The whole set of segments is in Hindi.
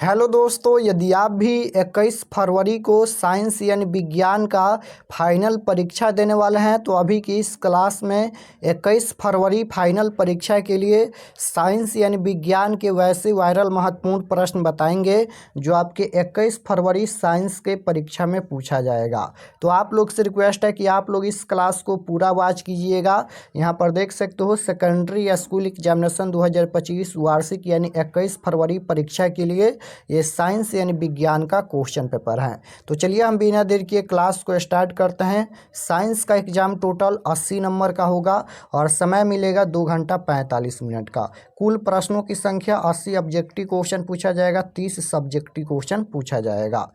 हेलो दोस्तों, यदि आप भी 21 फरवरी को साइंस यानी विज्ञान का फाइनल परीक्षा देने वाले हैं तो अभी की इस क्लास में 21 फरवरी फाइनल परीक्षा के लिए साइंस यानी विज्ञान के वैसे वायरल महत्वपूर्ण प्रश्न बताएंगे जो आपके 21 फरवरी साइंस के परीक्षा में पूछा जाएगा। तो आप लोग से रिक्वेस्ट है कि आप लोग इस क्लास को पूरा वॉच कीजिएगा। यहाँ पर देख सकते हो सेकेंडरी स्कूल एग्जामिनेशन 2025 वार्षिक यानी 21 फरवरी परीक्षा के लिए ये साइंस यानी विज्ञान का क्वेश्चन पेपर है। तो चलिए हम बिना देर किए क्लास को स्टार्ट करते हैं। साइंस का एग्जाम टोटल 80 नंबर का होगा और समय मिलेगा 2 घंटा 45 मिनट का। कुल प्रश्नों की संख्या 80 ऑब्जेक्टिव क्वेश्चन पूछा जाएगा, 30 सब्जेक्टिव क्वेश्चन पूछा जाएगा।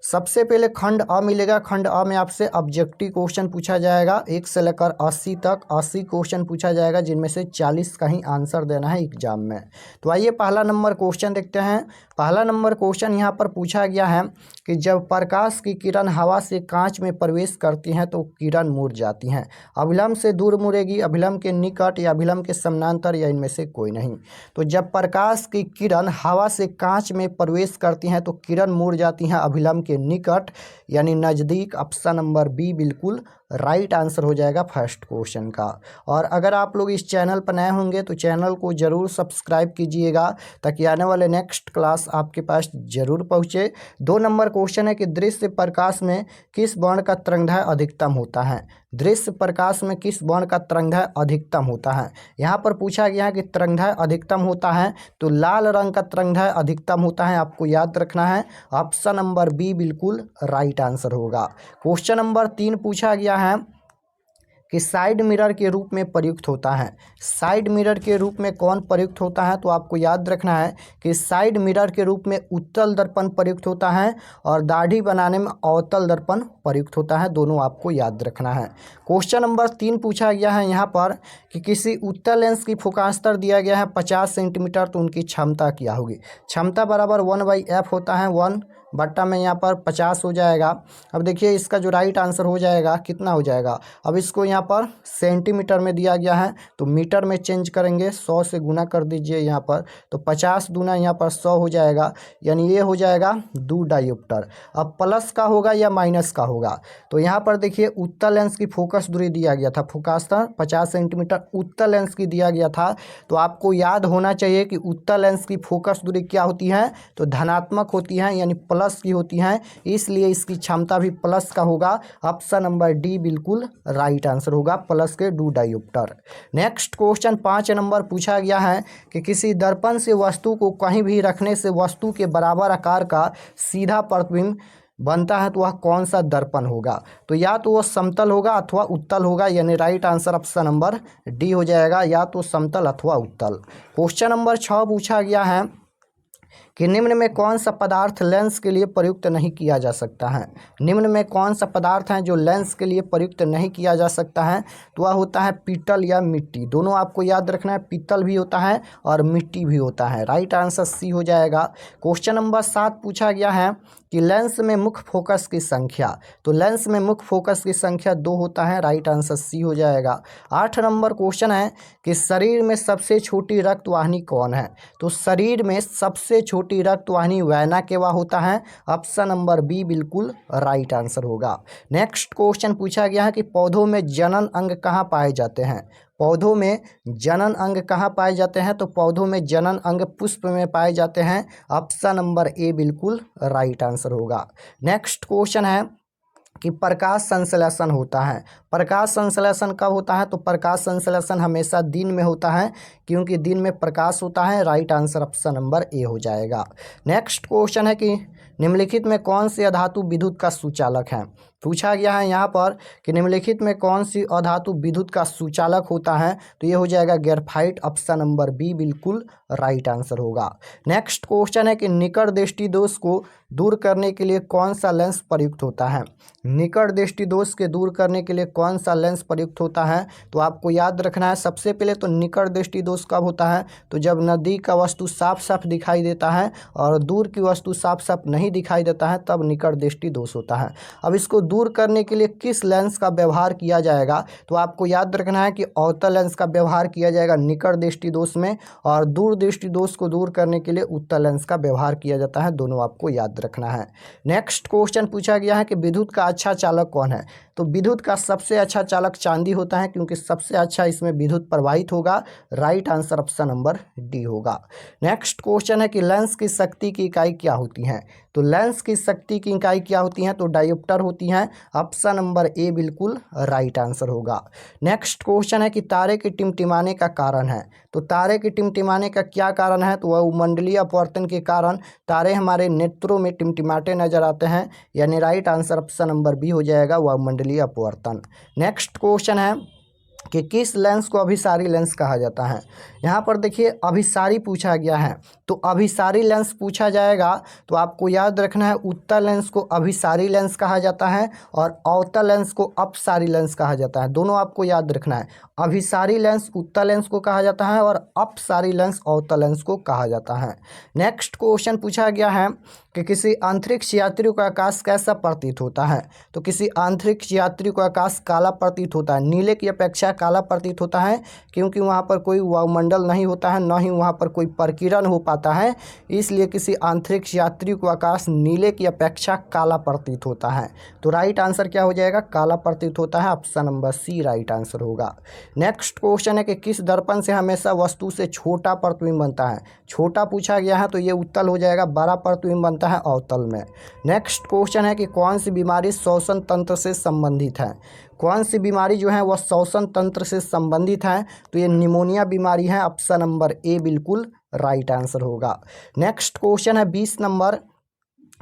सबसे पहले खंड अ मिलेगा। खंड अ में आपसे ऑब्जेक्टिव क्वेश्चन पूछा जाएगा 1 से लेकर 80 तक 80 क्वेश्चन पूछा जाएगा, जिनमें से 40 का ही आंसर देना है एग्जाम में। तो आइए पहला नंबर क्वेश्चन देखते हैं। पहला नंबर क्वेश्चन यहाँ पर पूछा गया है कि जब प्रकाश की किरण हवा से कांच में प्रवेश करती हैं तो किरण मुड़ जाती हैं। अभिलंब से दूर मुड़ेगी, अभिलंब के निकट या अभिलंब के समानांतर या इनमें से कोई नहीं। तो जब प्रकाश की किरण हवा से कांच में प्रवेश करती हैं तो किरण मुड़ जाती हैं अभिलंब के निकट यानी नज़दीक। ऑप्शन नंबर बी बिल्कुल राइट आंसर हो जाएगा फर्स्ट क्वेश्चन का। और अगर आप लोग इस चैनल पर नए होंगे तो चैनल को ज़रूर सब्सक्राइब कीजिएगा ताकि आने वाले नेक्स्ट क्लास आपके पास ज़रूर पहुँचे। 2 नंबर क्वेश्चन है कि दृश्य प्रकाश में किस वर्ण का तरंगदैर्घ्य अधिकतम होता है। दृश्य प्रकाश में किस वर्ण का तरंगदैर्घ्य अधिकतम होता है। यहाँ पर पूछा गया है कि तरंगदैर्घ्य अधिकतम होता है तो लाल रंग का तरंगदैर्घ्य अधिकतम होता है, आपको याद रखना है। ऑप्शन नंबर बी बिल्कुल राइट आंसर होगा। क्वेश्चन नंबर 3 पूछा गया है कि साइड मिरर के रूप में प्रयुक्त होता है। साइड मिरर के रूप में कौन प्रयुक्त होता है, तो आपको याद रखना है कि साइड मिरर के रूप में उत्तल दर्पण प्रयुक्त होता है और दाढ़ी बनाने में अवतल दर्पण प्रयुक्त होता है। दोनों आपको याद रखना है। क्वेश्चन नंबर 3 पूछा गया है यहाँ पर कि किसी उत्तल लेंस की फोकास्तर दिया गया है 50 सेंटीमीटर, तो उनकी क्षमता क्या होगी। क्षमता बराबर 1/f होता है, 1 बट्टा में यहाँ पर 50 हो जाएगा। अब देखिए इसका जो राइट आंसर हो जाएगा कितना हो जाएगा। अब इसको यहाँ पर सेंटीमीटर में दिया गया है तो मीटर में चेंज करेंगे, 100 से गुना कर दीजिए यहाँ पर, तो 50 दूना यहाँ पर 100 हो जाएगा, यानी ये हो जाएगा 2 डायोप्टर। अब प्लस का होगा या माइनस का होगा, तो यहाँ पर देखिए उत्तल लेंस की फोकस दूरी दिया गया था, फोकास्तर 50 सेंटीमीटर उत्तल लेंस की दिया गया था। तो आपको याद होना चाहिए कि उत्तल लेंस की फोकस दूरी क्या होती है, तो धनात्मक होती है यानी प्लस की होती हैं, इसलिए इसकी क्षमता भी प्लस का होगा। ऑप्शन नंबर डी बिल्कुल राइट आंसर होगा, प्लस के 2 डायोप्टर। नेक्स्ट क्वेश्चन 5 नंबर पूछा गया है कि किसी दर्पण से वस्तु को कहीं भी रखने से वस्तु के बराबर आकार का सीधा प्रतिबिंब बनता है, तो वह कौन सा दर्पण होगा। तो या तो वह समतल होगा अथवा उत्तल होगा, यानी right answer option number D हो जाएगा, या तो समतल अथवा उत्तल। क्वेश्चन नंबर 6 पूछा गया है कि निम्न में कौन सा पदार्थ लेंस के लिए प्रयुक्त नहीं किया जा सकता है। निम्न में कौन सा पदार्थ है जो लेंस के लिए प्रयुक्त नहीं किया जा सकता है, तो वह होता है पीतल या मिट्टी। दोनों आपको याद रखना है, पीतल भी होता है और मिट्टी भी होता है। राइट आंसर सी हो जाएगा। क्वेश्चन नंबर 7 पूछा गया है कि लेंस में मुख्य फोकस की संख्या, तो लेंस में मुख्य फोकस की संख्या 2 होता है, राइट आंसर सी हो जाएगा। 8 नंबर क्वेश्चन है कि शरीर में सबसे छोटी रक्तवाहिनी कौन है, तो शरीर में सबसे छोटी रक्तवाहिनी वैना केवा होता है। ऑप्शन नंबर बी बिल्कुल राइट आंसर होगा। नेक्स्ट क्वेश्चन पूछा गया है कि पौधों में जनन अंग कहाँ पाए जाते हैं। पौधों में जनन अंग कहाँ पाए जाते हैं, तो पौधों में जनन अंग पुष्प में पाए जाते हैं। ऑप्शन नंबर ए बिल्कुल राइट आंसर होगा। नेक्स्ट क्वेश्चन है कि प्रकाश संश्लेषण होता है। प्रकाश संश्लेषण कब होता है, तो प्रकाश संश्लेषण हमेशा दिन में होता है क्योंकि दिन में प्रकाश होता है। राइट आंसर ऑप्शन नंबर ए हो जाएगा। नेक्स्ट क्वेश्चन है कि निम्नलिखित में कौन सी अधातु विद्युत का सुचालक है। पूछा गया है यहाँ पर कि निम्नलिखित में कौन सी अधातु विद्युत का सुचालक होता है, तो ये हो जाएगा ग्रेफाइट। ऑप्शन नंबर बी बिल्कुल राइट आंसर होगा। नेक्स्ट क्वेश्चन है कि निकट दृष्टि दोष को दूर करने के लिए कौन सा लेंस प्रयुक्त होता है। निकट दृष्टि दोष के दूर करने के लिए कौन सा लेंस प्रयुक्त होता है, तो आपको याद रखना है सबसे पहले तो निकट दृष्टि दोष कब होता है, तो जब नज़दीक का वस्तु साफ साफ दिखाई देता है और दूर की वस्तु साफ साफ नहीं दिखाई देता है, तब निकट दृष्टि दोष होता है। अब इसको दूर करने के लिए किस लेंस का व्यवहार किया जाएगा? तो आपको याद रखना है कि अवतल लेंस का व्यवहार किया जाएगा निकट दृष्टि दोष में, और दूर दृष्टि दोष को दूर करने के लिए उत्तल लेंस का व्यवहार किया जाता है। दोनों आपको याद रखना है। नेक्स्ट क्वेश्चन पूछा गया है कि विद्युत का अच्छा चालक कौन है? तो विद्युत का सबसे अच्छा चालक चांदी होता है, क्योंकि सबसे अच्छा इसमें विद्युत प्रवाहित होगा। Right answer option number D होगा। नेक्स्ट क्वेश्चन है कि लेंस की शक्ति की इकाई क्या होती है? तो लेंस की शक्ति की इकाई क्या होती है? तो डायोप्टर होती हैं। ऑप्शन नंबर ए बिल्कुल राइट आंसर होगा। नेक्स्ट क्वेश्चन है कि तारे के टिमटिमाने का कारण है? तो तारे के टिमटिमाने का क्या कारण है? तो वह मंडलीय अपवर्तन के कारण तारे हमारे नेत्रों में टिमटिमाते नजर आते हैं, यानी right answer option number B हो जाएगा, वह मंडलीय अपवर्तन। नेक्स्ट क्वेश्चन है कि किस लेंस को अभिसारी लेंस कहा जाता है? यहाँ पर देखिए अभिसारी पूछा गया है, तो अभिसारी लेंस पूछा जाएगा तो आपको याद रखना है उत्तल लेंस को अभिसारी लेंस कहा जाता है और अवतल लेंस को अपसारी लेंस कहा जाता है। दोनों आपको याद रखना है, अभिसारी लेंस उत्तल लेंस को कहा जाता है और अपसारी लेंस अवतल लेंस को कहा जाता है। नेक्स्ट क्वेश्चन पूछा गया है कि किसी अंतरिक्ष यात्री को आकाश कैसा प्रतीत होता है? तो किसी अंतरिक्ष यात्री को आकाश काला प्रतीत होता है, नीले की अपेक्षा काला प्रतीत होता है, क्योंकि वहाँ पर कोई वायुमंडल नहीं होता है, न ही वहाँ पर कोई प्रकीर्णन हो पाता है, इसलिए किसी अंतरिक्ष यात्री को आकाश नीले की अपेक्षा काला प्रतीत होता है। तो राइट आंसर क्या हो जाएगा? काला प्रतीत होता है, option number C right answer होगा। नेक्स्ट क्वेश्चन है कि किस दर्पण से हमेशा वस्तु से छोटा प्रतिबिंब बनता है? छोटा पूछा गया है तो ये उत्तल हो जाएगा, बड़ा प्रतिबिंब बनता है अवतल में। नेक्स्ट क्वेश्चन है कि कौन सी बीमारी श्वसन तंत्र से संबंधित है? कौन सी बीमारी जो है वह श्वसन तंत्र से संबंधित है? तो ये निमोनिया बीमारी है, ऑप्शन नंबर ए बिल्कुल राइट आंसर होगा। नेक्स्ट क्वेश्चन है 20 नंबर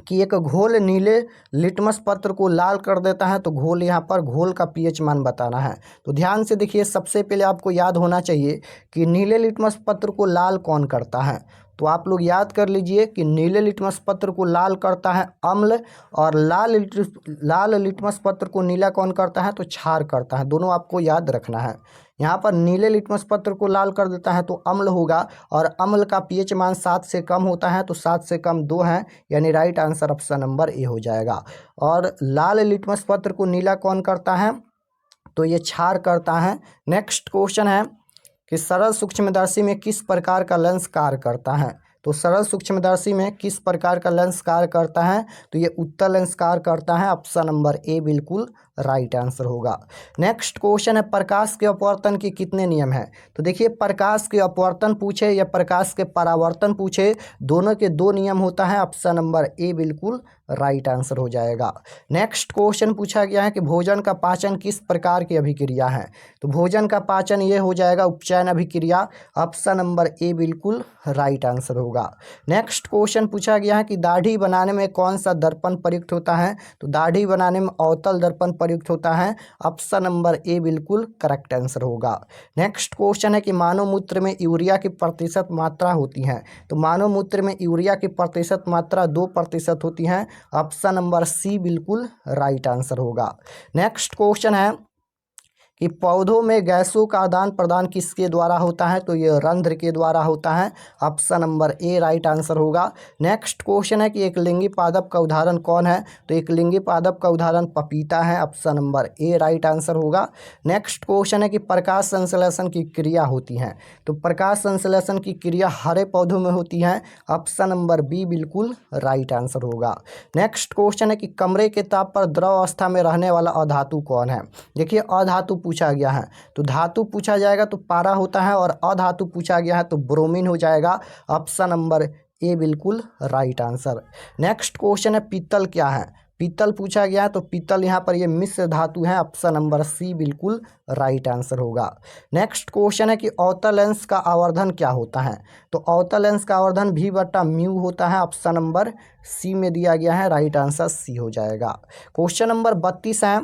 कि एक घोल नीले लिटमस पत्र को लाल कर देता है, तो घोल यहाँ पर घोल का पीएच मान बताना है। तो ध्यान से देखिए, सबसे पहले आपको याद होना चाहिए कि नीले लिटमस पत्र को लाल कौन करता है। तो आप लोग याद कर लीजिए कि नीले लिटमस पत्र को लाल करता है अम्ल, और लाल लिटमस पत्र को नीला कौन करता है? तो क्षार करता है। दोनों आपको याद रखना है। यहाँ पर नीले लिटमस पत्र को लाल कर देता है तो अम्ल होगा, और अम्ल का पीएच मान 7 से कम होता है, तो 7 से कम 2 है, यानी राइट आंसर ऑप्शन नंबर ए हो जाएगा। और लाल लिटमस पत्र को नीला कौन करता है? तो ये क्षार करता है। नेक्स्ट क्वेश्चन है कि सरल सूक्ष्मदर्शी में किस प्रकार का लेंस कार्य करता है? तो सरल सूक्ष्मदर्शी में किस प्रकार का लेंस कार्य करता है? तो ये उत्तल लेंस कार्य करता है, ऑप्शन नंबर ए बिल्कुल राइट आंसर होगा। नेक्स्ट क्वेश्चन है प्रकाश के अपवर्तन के कितने नियम हैं? तो देखिए, प्रकाश के अपवर्तन पूछे या प्रकाश के परावर्तन पूछे, दोनों के 2 नियम होता है, ऑप्शन नंबर ए बिल्कुल राइट आंसर हो जाएगा। नेक्स्ट क्वेश्चन पूछा गया है कि भोजन का पाचन किस प्रकार की अभिक्रिया है? तो भोजन का पाचन ये हो जाएगा उपचयन अभिक्रिया, ऑप्शन नंबर ए बिल्कुल राइट आंसर होगा। नेक्स्ट क्वेश्चन पूछा गया है कि दाढ़ी बनाने में कौन सा दर्पण प्रयुक्त होता है? तो दाढ़ी बनाने में अवतल दर्पण प्रयुक्त होता है, ऑप्शन नंबर ए बिल्कुल करेक्ट आंसर होगा। नेक्स्ट क्वेश्चन है कि मानव मूत्र में यूरिया की प्रतिशत मात्रा होती है? तो मानव मूत्र में यूरिया की प्रतिशत मात्रा 2% होती है, ऑप्शन नंबर सी बिल्कुल राइट आंसर होगा। नेक्स्ट क्वेश्चन है कि पौधों में गैसों का आदान प्रदान किसके द्वारा होता है? तो ये रंध्र के द्वारा होता है, ऑप्शन नंबर ए राइट आंसर होगा। नेक्स्ट क्वेश्चन है कि एक लिंगी पादप का उदाहरण कौन है? तो एक लिंगी पादप का उदाहरण पपीता है, ऑप्शन नंबर ए राइट आंसर होगा। नेक्स्ट क्वेश्चन है कि प्रकाश संश्लेषण की क्रिया होती है? तो प्रकाश संश्लेषण की क्रिया हरे पौधों में होती है, ऑप्शन नंबर बी बिल्कुल राइट आंसर होगा। नेक्स्ट क्वेश्चन है कि कमरे के ताप पर द्रव अवस्था में रहने वाला अधातु कौन है? देखिए, अधातु पूछा गया है तो धातु पूछा जाएगा तो पारा होता है, और अधातु पूछा गया है तो ब्रोमीन हो जाएगा, ऑप्शन नंबर ए बिल्कुल राइट आंसर। नेक्स्ट क्वेश्चन है पीतल क्या है? पीतल पूछा गया है तो पीतल यहाँ पर ये मिश्र धातु है, ऑप्शन नंबर सी बिल्कुल राइट आंसर होगा। नेक्स्ट क्वेश्चन है कि अवतल लेंस का आवर्धन क्या होता है? तो अवतल लेंस का आवर्धन v/μ होता है, ऑप्शन नंबर सी में दिया गया है, राइट आंसर सी हो जाएगा। क्वेश्चन नंबर 32 है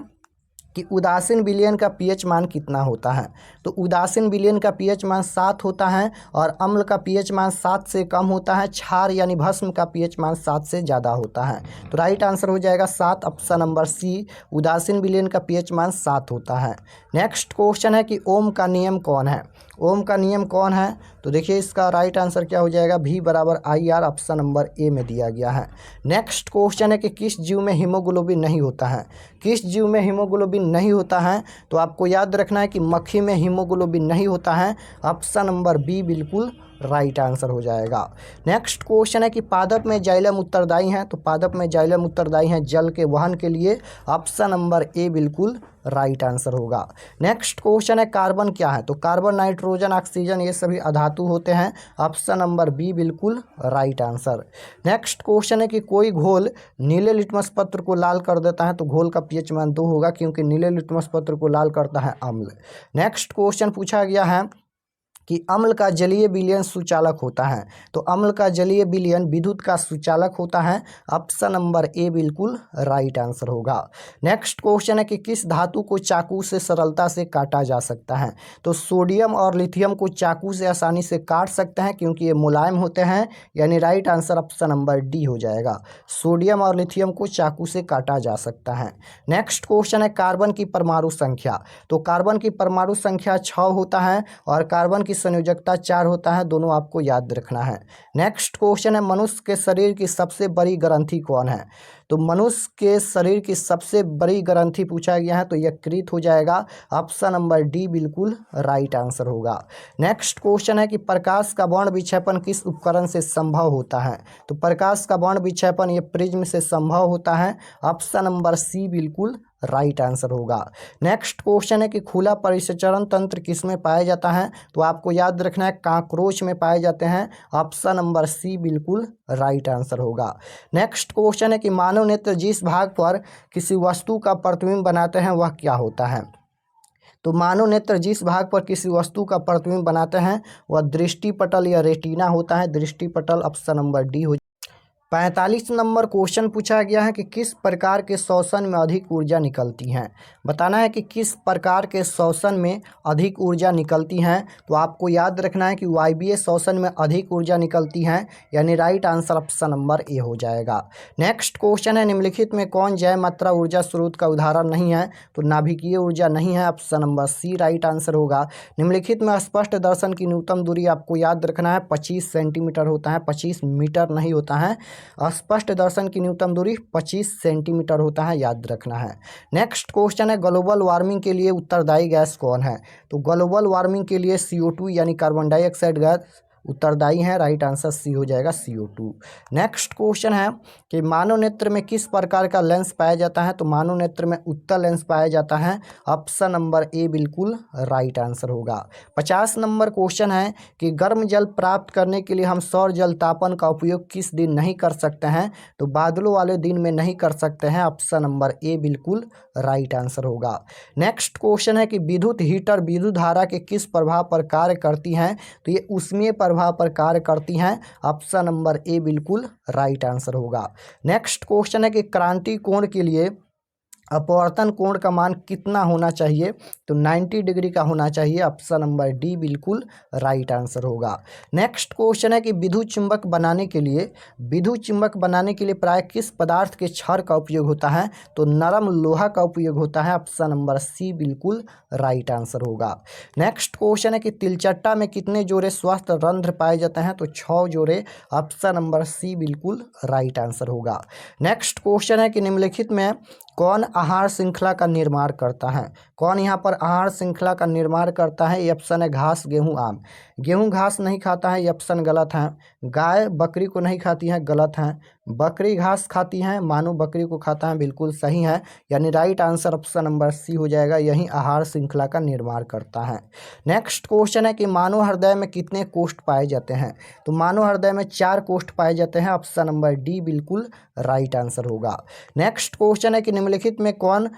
कि उदासीन विलयन का पीएच मान कितना होता है। तो उदासीन विलयन का पीएच मान 7 होता है और अम्ल का पीएच मान 7 से कम होता है। क्षार यानी भस्म का पीएच मान 7 से ज़्यादा होता है। तो राइट आंसर हो जाएगा 7, ऑप्शन नंबर सी, उदासीन विलयन का पीएच मान 7 होता है। नेक्स्ट क्वेश्चन है कि ओम का नियम कौन है। ओम का नियम कौन है, तो देखिए इसका राइट आंसर क्या हो जाएगा, V बराबर IR, ऑप्शन नंबर ए में दिया गया है। नेक्स्ट क्वेश्चन है कि किस जीव में हीमोग्लोबिन नहीं होता है। किस जीव में हीमोग्लोबिन नहीं होता है, तो आपको याद रखना है कि मक्खी में हीमोग्लोबिन नहीं होता है, ऑप्शन नंबर बी बिल्कुल राइट आंसर हो जाएगा। नेक्स्ट क्वेश्चन है कि पादप में जाइलम उत्तरदायी हैं। तो पादप में जाइलम उत्तरदायी हैं जल के वहन के लिए, ऑप्शन नंबर ए बिल्कुल राइट आंसर होगा। नेक्स्ट क्वेश्चन है कार्बन क्या है। तो कार्बन, नाइट्रोजन, ऑक्सीजन ये सभी अधातु होते हैं, ऑप्शन नंबर बी बिल्कुल राइट आंसर। नेक्स्ट क्वेश्चन है कि कोई घोल नीले लिटमस पत्र को लाल कर देता है। तो घोल का पीएच मान 2 होगा क्योंकि नीले लिटमस पत्र को लाल करता है अम्ल। नेक्स्ट क्वेश्चन पूछा गया है कि अम्ल का जलीय विलयन सुचालक होता है। तो अम्ल का जलीय विलयन विद्युत का सुचालक होता है, ऑप्शन नंबर ए बिल्कुल राइट आंसर होगा। नेक्स्ट क्वेश्चन है कि किस धातु को चाकू से सरलता से काटा जा सकता है। तो सोडियम और लिथियम को चाकू से आसानी से काट सकते हैं क्योंकि ये मुलायम होते हैं, यानी right answer option number D हो जाएगा। सोडियम और लिथियम को चाकू से काटा जा सकता है। नेक्स्ट क्वेश्चन है कार्बन की परमाणु संख्या। तो कार्बन की परमाणु संख्या 6 होता है और कार्बन की संयोजकता 4 होता है, दोनों आपको याद रखना है। नेक्स्ट क्वेश्चन है मनुष्य के शरीर की सबसे बड़ी ग्रंथि कौन है। तो मनुष्य के शरीर की सबसे बड़ी ग्रंथि पूछा गया है, तो यकृत हो जाएगा, ऑप्शन नंबर डी बिल्कुल राइट आंसर होगा। नेक्स्ट क्वेश्चन है कि प्रकाश का वर्ण विक्षेपण किस उपकरण से संभव होता है। तो प्रकाश का वर्ण विक्षेपण ये प्रिज्म से संभव होता है, ऑप्शन नंबर सी बिल्कुल राइट आंसर होगा। नेक्स्ट क्वेश्चन है कि खुला परिसंचरण तंत्र किसमें पाया जाता है। तो आपको याद रखना है काकरोच में पाए जाते हैं, ऑप्शन नंबर सी बिल्कुल राइट आंसर होगा। नेक्स्ट क्वेश्चन है कि मानव नेत्र जिस भाग पर किसी वस्तु का प्रतिबिंब बनाते हैं वह क्या होता है। तो मानव नेत्र जिस भाग पर किसी वस्तु का प्रतिबिंब बनाते हैं वह दृष्टिपटल या रेटिना होता है, दृष्टिपटल, ऑप्शन नंबर डी हो। 45 नंबर क्वेश्चन पूछा गया है कि किस प्रकार के श्वसन में अधिक ऊर्जा निकलती हैं। बताना है कि किस प्रकार के श्वसन में अधिक ऊर्जा निकलती हैं। तो आपको याद रखना है कि वायवीय श्वसन में अधिक ऊर्जा निकलती हैं, यानी राइट आंसर ऑप्शन नंबर ए हो जाएगा। नेक्स्ट क्वेश्चन है निम्नलिखित में कौन जैव मात्रा ऊर्जा स्रोत का उदाहरण नहीं है। तो नाभिकीय ऊर्जा नहीं है, option number C right answer होगा। निम्नलिखित में स्पष्ट दर्शन की न्यूनतम दूरी आपको याद रखना है 25 सेंटीमीटर होता है, 25 मीटर नहीं होता है। स्पष्ट दर्शन की न्यूनतम दूरी 25 सेंटीमीटर होता है, याद रखना है। नेक्स्ट क्वेश्चन है ग्लोबल वार्मिंग के लिए उत्तरदायी गैस कौन है। तो ग्लोबल वार्मिंग के लिए CO2 यानी कार्बन डाइऑक्साइड गैस उत्तरदायी है, राइट आंसर सी हो जाएगा, CO2। नेक्स्ट क्वेश्चन है कि मानव नेत्र में किस प्रकार का लेंस पाया जाता है। तो मानव नेत्र में उत्तल लेंस पाया जाता है, ऑप्शन नंबर ए बिल्कुल राइट आंसर होगा। 50 नंबर क्वेश्चन है कि गर्म जल प्राप्त करने के लिए हम सौर जल तापन का उपयोग किस दिन नहीं कर सकते हैं। तो बादलों वाले दिन में नहीं कर सकते हैं, ऑप्शन नंबर ए बिल्कुल राइट आंसर होगा। नेक्स्ट क्वेश्चन है कि विद्युत हीटर विद्युत धारा के किस प्रभाव पर कार्य करती हैं। तो ये ऊष्मीय प्रभाव पर कार्य करती हैं, ऑप्शन नंबर ए बिल्कुल राइट आंसर होगा। नेक्स्ट क्वेश्चन है कि क्रांति कोण के लिए अपवर्तन कोण का मान कितना होना चाहिए। तो 90 डिग्री का होना चाहिए, ऑप्शन नंबर डी बिल्कुल राइट आंसर होगा। नेक्स्ट क्वेश्चन है कि विद्युत चुंबक बनाने के लिए प्राय किस पदार्थ के क्षार का उपयोग होता है। तो नरम लोहा का उपयोग होता है, ऑप्शन नंबर सी बिल्कुल राइट आंसर होगा। नेक्स्ट क्वेश्चन है कि तिलचट्टा में कितने जोड़े स्वस्थ रंध्र पाए जाते हैं। तो 6 जोड़े, ऑप्शन नंबर सी बिल्कुल राइट आंसर होगा। नेक्स्ट क्वेश्चन है कि निम्नलिखित में कौन आहार श्रृंखला का निर्माण करता है। कौन यहाँ पर आहार श्रृंखला का निर्माण करता है। ये ऑप्शन है घास, गेहूँ, आम। गेहूँ घास नहीं खाता है, ये ऑप्शन गलत है। गाय बकरी को नहीं खाती है, गलत है। बकरी घास खाती है, मानव बकरी को खाता है, बिल्कुल सही है, यानी right answer option number C हो जाएगा, यही आहार श्रृंखला का निर्माण करता है। नेक्स्ट क्वेश्चन है कि मानव हृदय में कितने कोष्ठ पाए जाते हैं। तो मानव हृदय में 4 कोष्ठ पाए जाते हैं, ऑप्शन नंबर डी बिल्कुल राइट आंसर होगा। नेक्स्ट क्वेश्चन है कि निम्नलिखित में कौन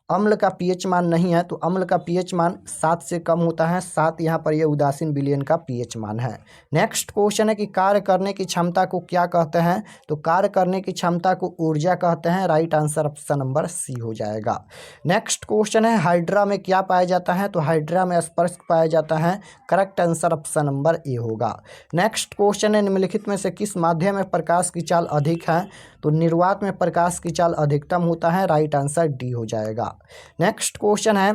अम्ल का पीएच मान नहीं है, तो अम्ल का पीएच मान 7 से कम होता है। 7 यहाँ पर यह उदासीन विलयन का पीएच मान है। नेक्स्ट क्वेश्चन है कि कार्य करने की क्षमता को क्या कहते हैं, तो कार्य करने की क्षमता को ऊर्जा कहते हैं। Right answer option number C हो जाएगा। नेक्स्ट क्वेश्चन है हाइड्रा में क्या पाया जाता है, तो हाइड्रा में स्पर्श पाया जाता है। Correct answer option number A होगा। नेक्स्ट क्वेश्चन है निम्नलिखित में से किस माध्यम में प्रकाश की चाल अधिक है, तो निर्वात में प्रकाश की चाल अधिकतम होता है। राइट आंसर डी हो जाएगा। नेक्स्ट क्वेश्चन है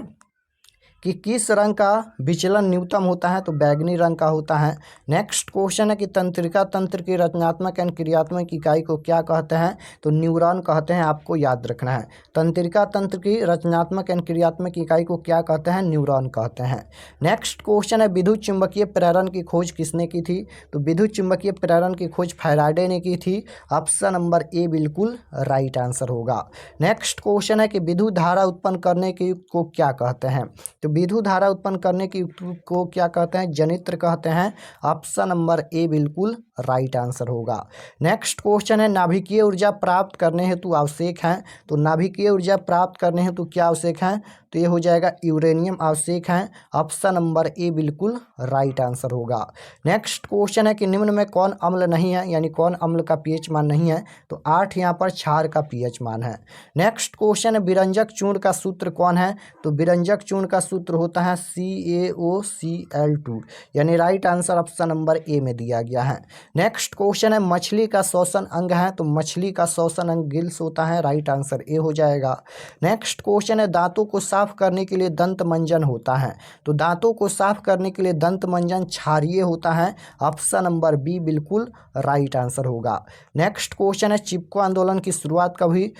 कि किस रंग का विचलन न्यूनतम होता है, तो बैगनी रंग का होता है। नेक्स्ट क्वेश्चन है कि तंत्रिका तंत्र की रचनात्मक एवं क्रियात्मक इकाई को क्या कहते हैं, तो न्यूरॉन कहते हैं। आपको याद रखना है, तंत्रिका तंत्र की रचनात्मक एवं क्रियात्मक इकाई को क्या कहते हैं, न्यूरॉन कहते हैं। नेक्स्ट क्वेश्चन है विद्युत चुंबकीय प्रेरण की खोज किसने की थी, तो विद्युत चुंबकीय प्रेरण की खोज फैराडे ने की थी। ऑप्शन नंबर ए बिल्कुल राइट आंसर होगा। नेक्स्ट क्वेश्चन है कि विद्युत धारा उत्पन्न करने के युक्त को क्या कहते हैं, तो विद्युत धारा उत्पन्न करने की युक्त को क्या कहते हैं, जनित्र कहते हैं। ऑप्शन नंबर ए बिल्कुल राइट आंसर होगा। नेक्स्ट क्वेश्चन है नाभिकीय ऊर्जा प्राप्त करने हेतु आवश्यक है, तो नाभिकीय ऊर्जा प्राप्त करने हेतु क्या आवश्यक है, तो ये हो जाएगा यूरेनियम आवश्यक है। ऑप्शन नंबर ए बिल्कुल राइट आंसर होगा। नेक्स्ट क्वेश्चन है कि निम्न में कौन अम्ल नहीं है, यानी कौन अम्ल का पीएच मान नहीं है, तो 8 यहाँ पर क्षार का पीएच मान है। नेक्स्ट क्वेश्चन है विरंजक चूर्ण का सूत्र कौन है, तो विरंजक चूर्ण का सूत्र होता है CaOCl2, यानी राइट आंसर ऑप्शन नंबर ए में दिया गया है। नेक्स्ट क्वेश्चन है मछली का श्वसन अंग है, तो मछली का श्वसन अंग गिल्स होता है। राइट आंसर ए हो जाएगा। नेक्स्ट क्वेश्चन है दांतों को साफ करने के लिए दंत मंजन होता है, तो दांतों को साफ करने के लिए दंत मंजन क्षारीय होता है। ऑप्शन नंबर बी बिल्कुल राइट आंसर होगा। नेक्स्ट क्वेश्चन है चिपको आंदोलन की शुरुआत कब हुई,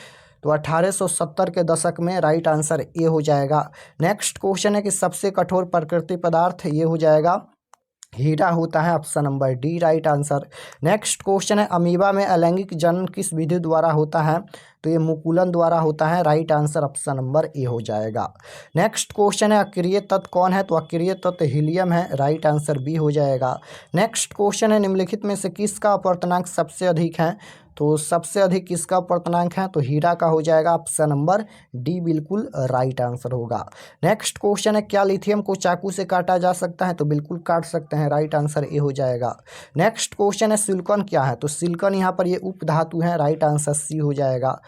तो 1870 के दशक में। राइट आंसर ए हो जाएगा। नेक्स्ट क्वेश्चन है कि सबसे कठोर प्राकृतिक पदार्थ, ये हो जाएगा हीरा होता है। Option number D right answer. Next question है अमीबा में अलैंगिक जनन किस विधि द्वारा होता है, तो ये मुकुलन द्वारा होता है। राइट आंसर ऑप्शन नंबर ए हो जाएगा। नेक्स्ट क्वेश्चन है अक्रिय तत्व कौन है, तो अक्रिय तत्व हीलियम है। राइट आंसर बी हो जाएगा। नेक्स्ट क्वेश्चन है निम्नलिखित में से किसका अपवर्तनांक सबसे अधिक है, तो सबसे अधिक किसका अपवर्तनांक है, तो हीरा का हो जाएगा। ऑप्शन नंबर डी बिल्कुल राइट आंसर होगा। नेक्स्ट क्वेश्चन है क्या लिथियम को चाकू से काटा जा सकता है, तो बिल्कुल काट सकते हैं। राइट आंसर ए हो जाएगा। नेक्स्ट क्वेश्चन है सिलिकॉन क्या है, तो सिलिकॉन यहाँ पर ये उपधातु है। राइट आंसर सी हो जाएगा।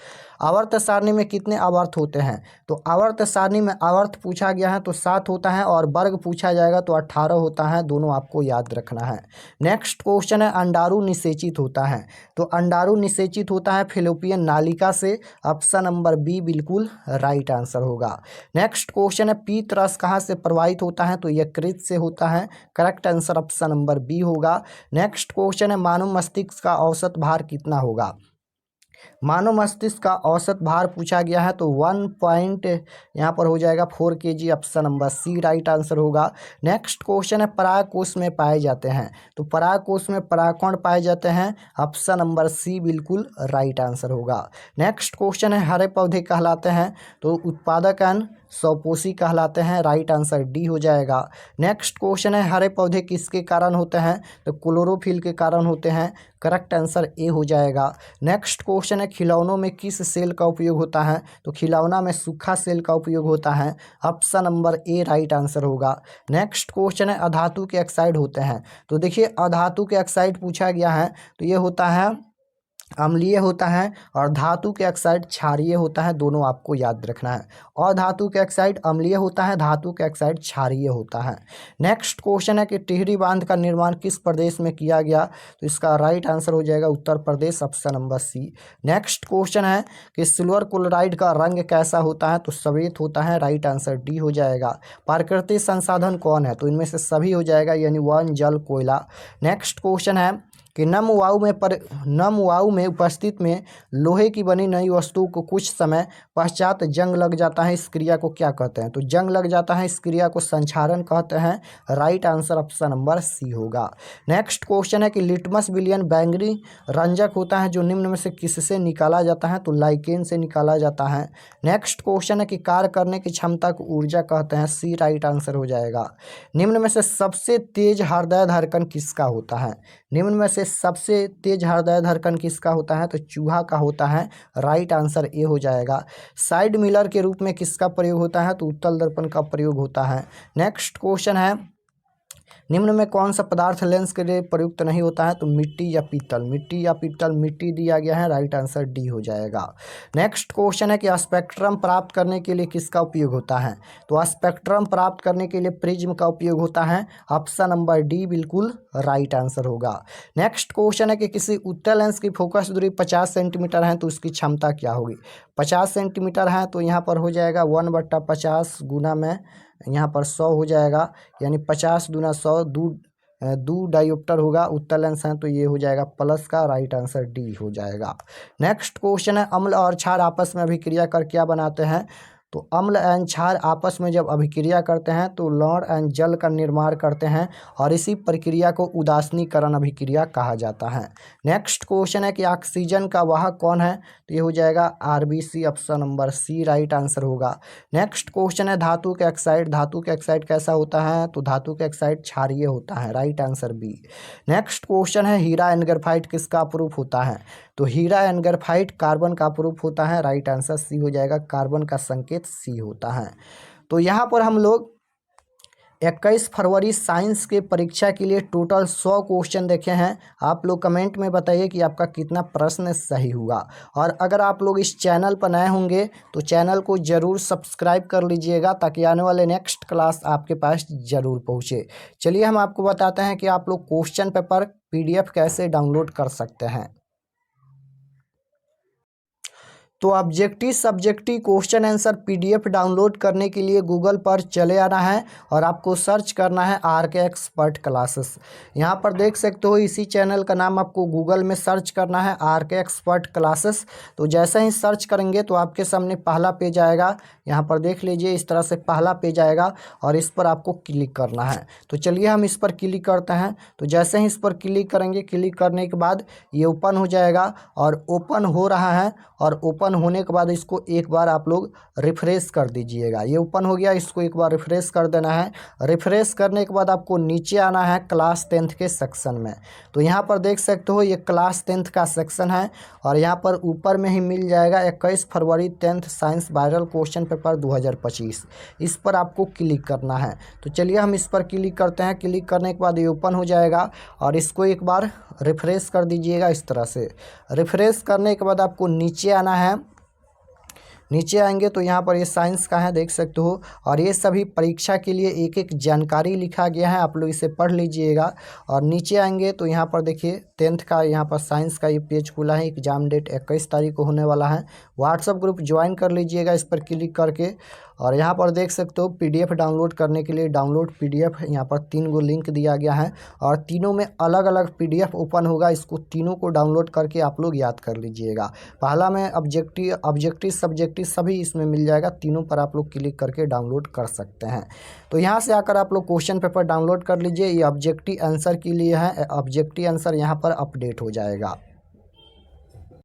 आवर्त सारणी में कितने आवर्त होते हैं, तो आवर्त सारणी में आवर्त पूछा गया है तो 7 होता है, और वर्ग पूछा जाएगा तो 18 होता है। दोनों आपको याद रखना है। नेक्स्ट क्वेश्चन है अंडाणु निषेचित होता है, तो अंडाणु निषेचित होता है फैलोपियन नालिका से। ऑप्शन नंबर बी बिल्कुल राइट आंसर होगा। नेक्स्ट क्वेश्चन है पीत रस कहाँ से प्रवाहित होता है, तो यकृत से होता है। Correct answer option number B होगा। नेक्स्ट क्वेश्चन है मानव मस्तिष्क का औसत भार कितना होगा, मानव मस्तिष्क का औसत भार पूछा गया है तो 1 पॉइंट यहाँ पर हो जाएगा 4 kg। Option number C right answer होगा। नेक्स्ट क्वेश्चन है परागकोश में पाए जाते हैं, तो परागकोश में परागकण पाए जाते हैं। ऑप्शन नंबर सी बिल्कुल राइट आंसर होगा। नेक्स्ट क्वेश्चन है हरे पौधे कहलाते हैं, तो उत्पादक एंड स्वपोषी कहलाते हैं। राइट आंसर डी हो जाएगा। नेक्स्ट क्वेश्चन है हरे पौधे किसके कारण होते हैं, तो क्लोरोफिल के कारण होते हैं। करेक्ट आंसर ए हो जाएगा। नेक्स्ट क्वेश्चन है खिलौनों में किस सेल का उपयोग होता है, तो खिलौना में सूखा सेल का उपयोग होता है। ऑप्शन नंबर ए राइट आंसर होगा। नेक्स्ट क्वेश्चन है अधातु के ऑक्साइड होते हैं, तो देखिए अधातु के ऑक्साइड पूछा गया है तो ये होता है अम्लीय होता है, और धातु के ऑक्साइड क्षारीय होता है। दोनों आपको याद रखना है। अधातु के ऑक्साइड अम्लीय होता है, धातु के ऑक्साइड क्षारीय होता है। नेक्स्ट क्वेश्चन है कि टिहरी बांध का निर्माण किस प्रदेश में किया गया, तो इसका राइट आंसर हो जाएगा Uttar Pradesh. Option number C. Next question है कि सिल्वर क्लोराइड का रंग कैसा होता है, तो सफेद होता है। राइट आंसर डी हो जाएगा। प्राकृतिक संसाधन कौन है, तो इनमें से सभी हो जाएगा, यानी वन जल कोयला। नेक्स्ट क्वेश्चन है कि नम वायु में उपस्थित में लोहे की बनी नई वस्तु को कुछ समय पश्चात जंग लग जाता है, इस क्रिया को क्या कहते हैं, तो जंग लग जाता है इस क्रिया को संक्षारण कहते हैं। Right answer option number C होगा। नेक्स्ट क्वेश्चन है कि लिटमस विलयन बैंगनी रंजक होता है जो निम्न में से किससे निकाला जाता है, तो लाइकेन से निकाला जाता है। नेक्स्ट क्वेश्चन है कि कार्य करने की क्षमता को ऊर्जा कहते हैं। सी राइट आंसर हो जाएगा। निम्न में से सबसे तेज हृदय धड़कन किसका होता है, निम्न में से सबसे तेज हृदय धड़कन किसका होता है? तो चूहा का होता है। राइट आंसर ए हो जाएगा। साइड मिरर के रूप में किसका प्रयोग होता है? तो उत्तल दर्पण का प्रयोग होता है। नेक्स्ट क्वेश्चन है, निम्न में कौन सा पदार्थ लेंस के लिए प्रयुक्त नहीं होता है? तो मिट्टी या पीतल। मिट्टी या पीतल, मिट्टी दिया गया है। राइट आंसर डी हो जाएगा। नेक्स्ट क्वेश्चन है कि स्पेक्ट्रम प्राप्त करने के लिए किसका उपयोग होता है? तो स्पेक्ट्रम प्राप्त करने के लिए प्रिज्म का उपयोग होता है। ऑप्शन नंबर डी बिल्कुल राइट आंसर होगा। नेक्स्ट क्वेश्चन है कि किसी उत्तल लेंस की फोकस दूरी 50 सेंटीमीटर है तो उसकी क्षमता क्या होगी? 50 सेंटीमीटर है तो यहाँ पर हो जाएगा 1/50 गुना में यहाँ पर 100 हो जाएगा, यानी 50 दूना 100 दो डायोप्टर होगा। उत्तल लेंस है तो ये हो जाएगा प्लस का। राइट आंसर डी हो जाएगा। नेक्स्ट क्वेश्चन है, अम्ल और क्षार आपस में अभिक्रिया कर क्या बनाते हैं? तो अम्ल एंड क्षार आपस में जब अभिक्रिया करते हैं तो लवण एंड जल का निर्माण करते हैं और इसी प्रक्रिया को उदासीनीकरण अभिक्रिया कहा जाता है। नेक्स्ट क्वेश्चन है कि ऑक्सीजन का वाहक कौन है? तो ये हो जाएगा RBC. Option number C right answer होगा। नेक्स्ट क्वेश्चन है, धातु के ऑक्साइड। धातु के ऑक्साइड कैसा होता है? तो धातु के ऑक्साइड क्षारीय होता है। Right answer B. Next question है, हीरा एंड ग्रेफाइट किसका अपरूप होता है? तो हीरा एंड ग्रेफाइट कार्बन का अपरूप होता है। राइट आंसर सी हो जाएगा। कार्बन का संकेत सी होता है। तो यहाँ पर हम लोग 21 फरवरी साइंस के परीक्षा के लिए टोटल 100 क्वेश्चन देखे हैं। आप लोग कमेंट में बताइए कि आपका कितना प्रश्न सही हुआ। और अगर आप लोग इस चैनल पर नए होंगे तो चैनल को ज़रूर सब्सक्राइब कर लीजिएगा ताकि आने वाले नेक्स्ट क्लास आपके पास ज़रूर पहुँचे। चलिए हम आपको बताते हैं कि आप लोग क्वेश्चन पेपर PDF कैसे डाउनलोड कर सकते हैं। तो objective subjective question answer PDF download करने के लिए गूगल पर चले आना है और आपको सर्च करना है RK एक्सपर्ट क्लासेस। यहाँ पर देख सकते हो इसी चैनल का नाम आपको गूगल में सर्च करना है RK एक्सपर्ट क्लासेस। तो जैसे ही सर्च करेंगे तो आपके सामने पहला पेज आएगा। यहाँ पर देख लीजिए इस तरह से पहला पेज आएगा और इस पर आपको क्लिक करना है। तो चलिए हम इस पर क्लिक करते हैं। तो जैसे ही इस पर क्लिक करेंगे, क्लिक करने के बाद ये ओपन हो जाएगा और ओपन हो रहा है। और ओपन होने के बाद इसको एक बार आप लोग रिफ्रेश कर दीजिएगा। ये ओपन हो गया, इसको एक बार रिफ्रेश कर देना है। रिफ्रेश करने के बाद आपको नीचे आना है क्लास 10th के सेक्शन में। तो यहाँ पर देख सकते हो ये क्लास 10th का सेक्शन है और यहाँ पर ऊपर में ही मिल जाएगा 21 फरवरी 10th science viral question paper 2025। इस पर आपको क्लिक करना है। तो चलिए हम इस पर क्लिक करते हैं। क्लिक करने के बाद ये ओपन हो जाएगा और इसको एक बार रिफ्रेश कर दीजिएगा इस तरह से। रिफ्रेश करने के बाद आपको नीचे आना है। नीचे आएंगे तो यहाँ पर ये साइंस का है, देख सकते हो। और ये सभी परीक्षा के लिए एक एक जानकारी लिखा गया है, आप लोग इसे पढ़ लीजिएगा। और नीचे आएंगे तो यहाँ पर देखिए 10th का यहाँ पर साइंस का ये पेज खुला है। एग्जाम डेट 21 तारीख को होने वाला है। व्हाट्सएप ग्रुप ज्वाइन कर लीजिएगा इस पर क्लिक करके। और यहाँ पर देख सकते हो PDF डाउनलोड करने के लिए डाउनलोड PDF यहाँ पर 3 गो लिंक दिया गया है और तीनों में अलग अलग PDF ओपन होगा। इसको तीनों को डाउनलोड करके आप लोग याद कर लीजिएगा। पहला में ऑब्जेक्टिव सब्जेक्टिव सभी इसमें मिल जाएगा। तीनों पर आप लोग क्लिक करके डाउनलोड कर सकते हैं। तो यहाँ से आकर आप लोग क्वेश्चन पेपर डाउनलोड कर लीजिए। ये ऑब्जेक्टिव आंसर के लिए है। ऑब्जेक्टिव आंसर यहाँ पर अपडेट हो जाएगा।